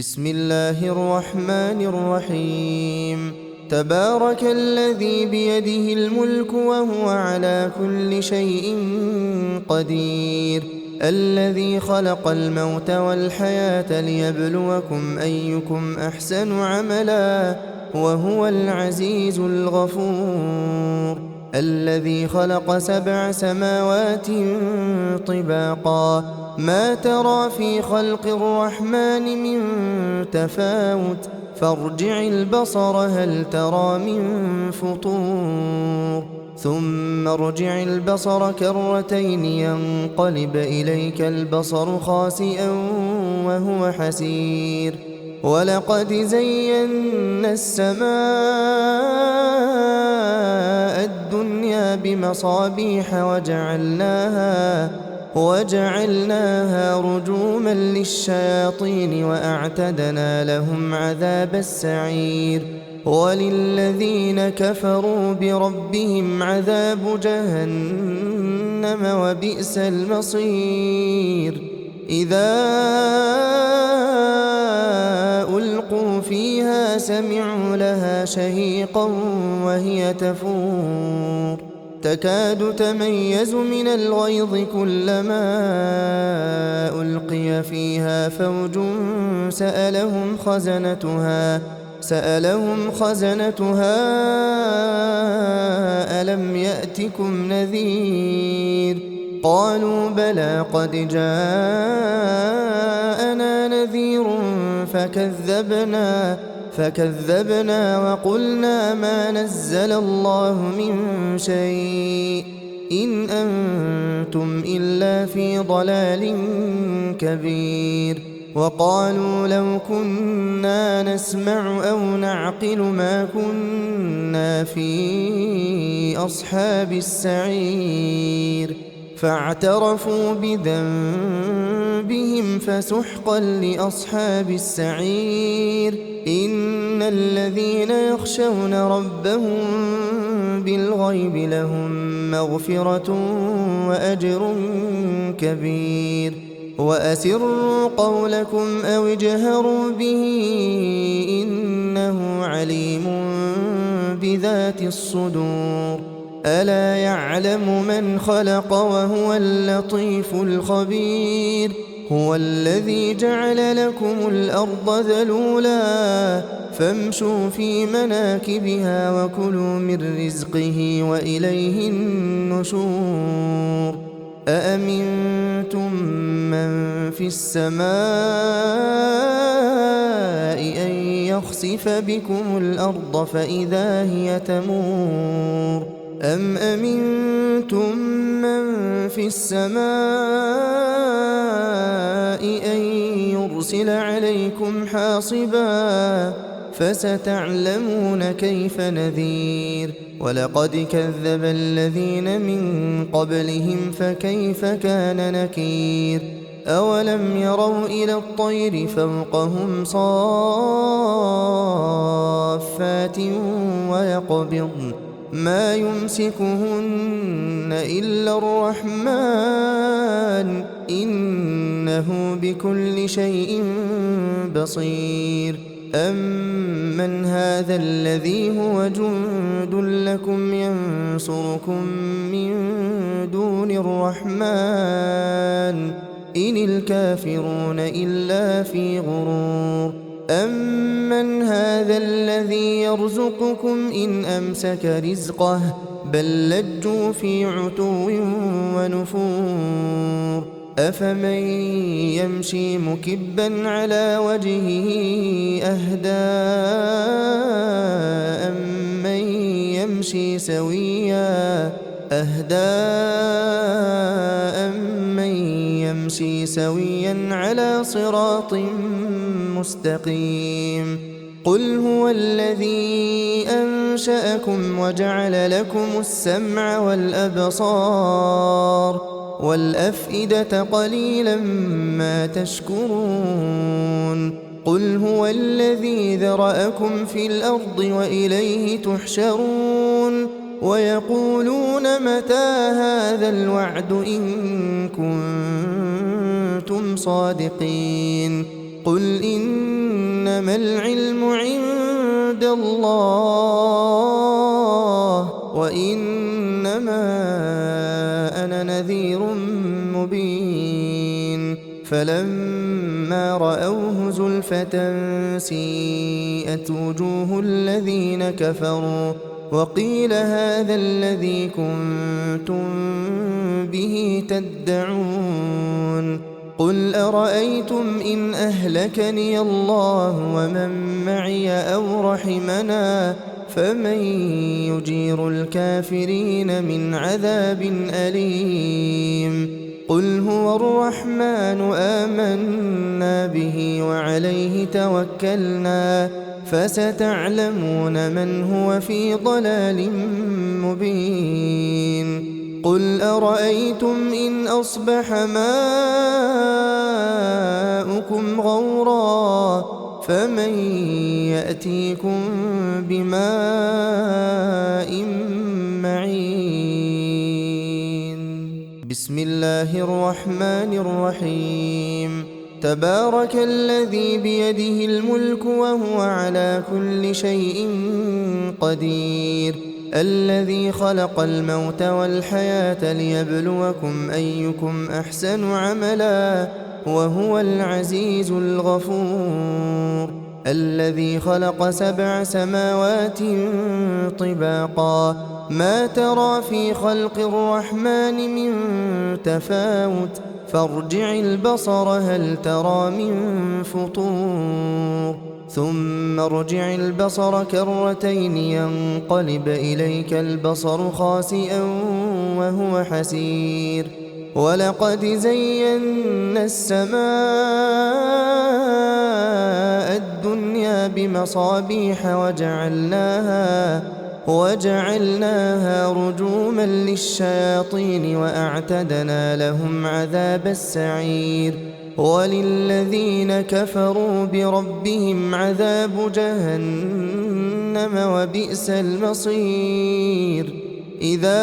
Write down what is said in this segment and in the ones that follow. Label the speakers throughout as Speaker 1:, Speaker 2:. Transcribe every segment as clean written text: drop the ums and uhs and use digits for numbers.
Speaker 1: بسم الله الرحمن الرحيم. تبارك الذي بيده الملك وهو على كل شيء قدير، الذي خلق الموت والحياة ليبلوكم أيكم أحسن عملا وهو العزيز الغفور. الذي خلق 7 سماوات طباقا، ما ترى في خلق الرحمن من تفاوت، فارجع البصر هل ترى من فطور، ثم ارجع البصر كرتين ينقلب إليك البصر خاسئا وهو حسير. ولقد زينا السماء الدنيا بمصابيح وجعلناها رجوما للشياطين وأعتدنا لهم عذاب السعير. وللذين كفروا بربهم عذاب جهنم وبئس المصير. إذا ألقوا فيها سمعوا لها شهيقا وهي تفور، تكاد تميز من الغيظ كلما ألقي فيها فوج سألهم خزنتها ألم يأتكم نذير؟ قالوا بلى قد جاءنا نذير فكذبنا وقلنا ما نزل الله من شيء إن أنتم إلا في ضلال كبير. وقالوا لو كنا نسمع أو نعقل ما كنا في أصحاب السعير. فاعترفوا بذنبهم فسحقا لأصحاب السعير. إن الذين يخشون ربهم بالغيب لهم مغفرة وأجر كبير. وأسروا قولكم أو اجهروا به إنه عليم بذات الصدور. ألا يعلم من خلق وهو اللطيف الخبير. هو الذي جعل لكم الأرض ذلولا فامشوا في مناكبها وكلوا من رزقه وإليه النشور. أأمنتم من في السماء أن يخسف بكم الأرض فإذا هي تمور، أم أمنتم من في السماء أن يرسل عليكم حاصبا فستعلمون كيف نذير. ولقد كذب الذين من قبلهم فكيف كان نكير. أولم يروا إلى الطير فوقهم صافات ويقبضن ما يمسكهن إلا الرحمن إنه بكل شيء بصير. أمن هذا الذي هو جند لكم ينصركم من دون الرحمن إن الكافرون إلا في غرور. أمن هذا الذي يرزقكم إن أمسك رزقه بل لجوا في عتو ونفور. أفمن يمشي مكبا على وجهه أهدى أمن يمشي سويا على صراط مستقيم. قل هو الذي أنشأكم وجعل لكم السمع والأبصار والأفئدة قليلا ما تشكرون. قل هو الذي ذرأكم في الأرض وإليه تحشرون. ويقولون متى هذا الوعد إن كنتم صادقين. قل إن إنما العلم عند الله وإنما أنا نذير مبين فلما رأوه زلفة سيئت وجوه الذين كفروا وقيل هذا الذي كنتم به تدعون قل أرأيتم إن أهلكني الله ومن معي أو رحمنا فمن يجير الكافرين من عذاب أليم قل هو الرحمن آمنا به وعليه توكلنا فستعلمون من هو في ضلال مبين قل أرأيتم إن أصبح ماؤكم غورا فمن يأتيكم بماء معين بسم الله الرحمن الرحيم تبارك الذي بيده الملك وهو على كل شيء قدير الذي خلق الموت والحياة ليبلوكم أيكم أحسن عملا وهو العزيز الغفور الذي خلق 7 سماوات طباقا ما ترى في خلق الرحمن من تفاوت فارجع البصر هل ترى من فطور ثم ارجع البصر كرتين ينقلب إليك البصر خاسئا وهو حسير ولقد زينا السماء الدنيا بمصابيح وجعلناها رجوما للشياطين وأعتدنا لهم عذاب السعير وللذين كفروا بربهم عذاب جهنم وبئس المصير إذا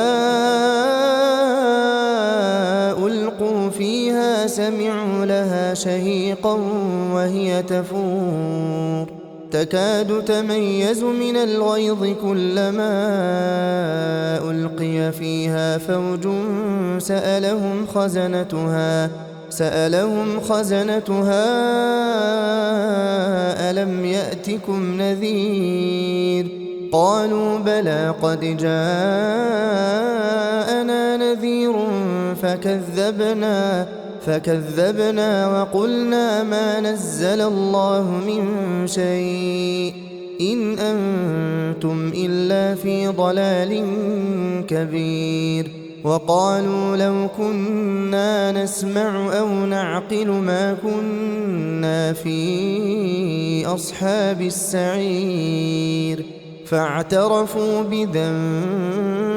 Speaker 1: ألقوا فيها سمعوا لها شهيقا وهي تفور تكاد تميز من الغيظ كلما ألقي فيها فوج سألهم خزنتها ألم يأتكم نذير قالوا بلى قد جاءنا نذير فكذبنا وقلنا ما نزل الله من شيء إن أنتم إلا في ضلال كبير وقالوا لو كنا نسمع أو نعقل ما كنا في أصحاب السعير فاعترفوا بذنبهم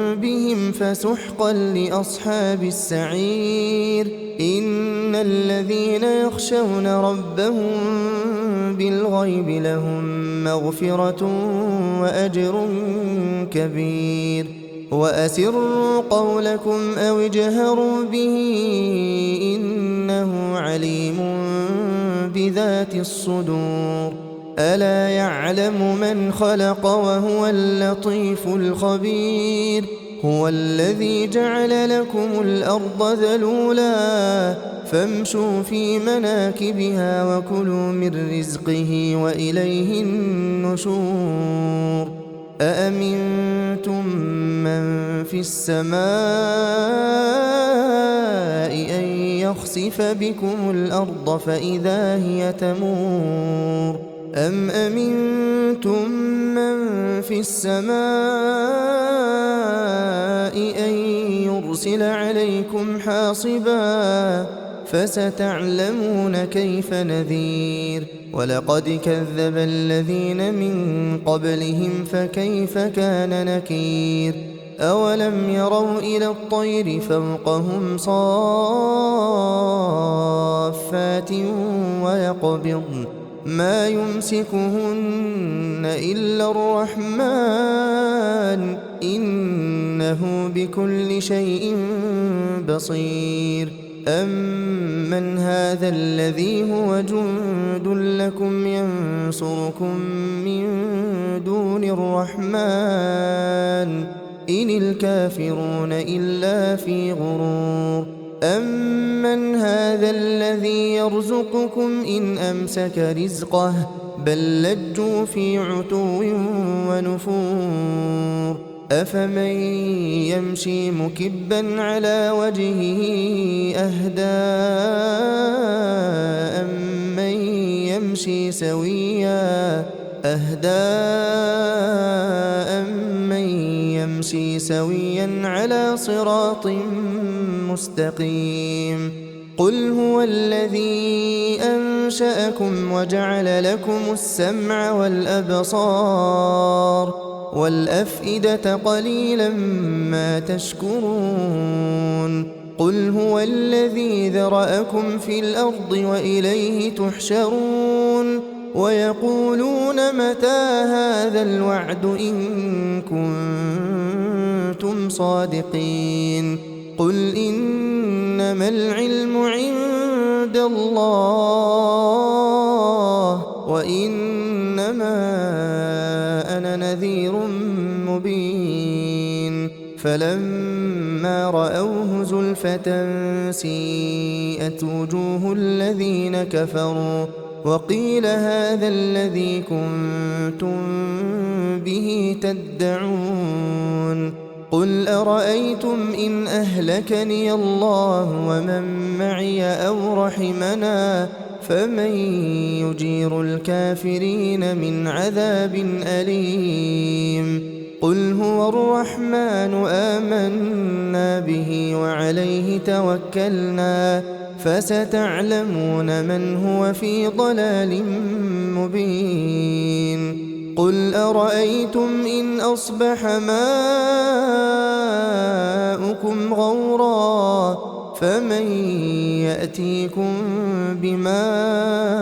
Speaker 1: فسحقا لأصحاب السعير إن الذين يخشون ربهم بالغيب لهم مغفرة وأجر كبير وأسروا قولكم أو اجهروا به إنه عليم بذات الصدور ألا يعلم من خلق وهو اللطيف الخبير هو الذي جعل لكم الأرض ذلولا فامشوا في مناكبها وكلوا من رزقه وإليه النشور أأمنتم من في السماء أن يخسف بكم الأرض فإذا هي تمور أم أمنتم من في السماء أن يرسل عليكم حاصبا فستعلمون كيف نذير ولقد كذب الذين من قبلهم فكيف كان نكير أولم يروا إلى الطير فوقهم صافات ويقبضن ما يمسكهن إلا الرحمن إنه بكل شيء بصير أَمَّنْ هَذَا الَّذِي هُوَ جُندٌ لَّكُمْ يَنصُرُكُم مِّن دُونِ الرَّحْمَٰنِ إِنِ الْكَافِرُونَ إِلَّا فِي غُرُورٍ أَمَّنْ هَذَا الَّذِي يَرْزُقُكُمْ إِنْ أَمْسَكَ رِزْقَهُ بَل لَّجُّوا فِي عُتُوٍّ وَنُفُورٍ أَفَمَن يَمْشِي مُكِبًّا عَلَىٰ وَجْهِهِ أَهْدَىٰ أَمَّن يَمْشِي سَوِيًّا عَلَىٰ صِرَاطٍ مُّسْتَقِيمٍ قُلْ هُوَ الَّذِي أَنشَأَكُمْ وَجَعَلَ لَكُمُ السَّمْعَ وَالْأَبْصَارَ وَالْأَفْئِدَةَ قَلِيلًا مَّا تَشْكُرُونَ قُلْ هُوَ الَّذِي ذَرَأَكُمْ فِي الْأَرْضِ وَإِلَيْهِ تُحْشَرُونَ وَيَقُولُونَ مَتَىٰ هَٰذَا الْوَعْدُ إِن كُنتُمْ صَادِقِينَ قُلْ إِنَّمَا الْعِلْمُ عِندَ اللَّهِ وَإِنَّمَا أَنَا نَذِيرٌ مُّبِينٌ فَلَمَّا رَأَوْهُ زُلْفَةً سِيئَتْ وُجُوهُ الَّذِينَ كَفَرُوا وَقِيلَ هَٰذَا الَّذِي كُنتُم بِهِ تَدَّعُونَ قُلْ أَرَأَيْتُمْ إِنْ أَهْلَكَنِيَ اللَّهُ وَمَن مَّعِيَ أَوْ رَحِمَنَا فَمَن يُجِيرُ الْكَافِرِينَ مِنْ عَذَابٍ أَلِيمٍ قُلْ هُوَ الرَّحْمَٰنُ آمَنَّا بِهِ وَعَلَيْهِ تَوَكَّلْنَا فَسَتَعْلَمُونَ مَنْ هُوَ فِي ضَلَالٍ مُّبِينٍ قُلْ أَرَأَيْتُمْ إِنْ أَصْبَحَ مَاؤُكُمْ غَوْرًا فَمَن يَأْتِيكُم بِمَاءٍ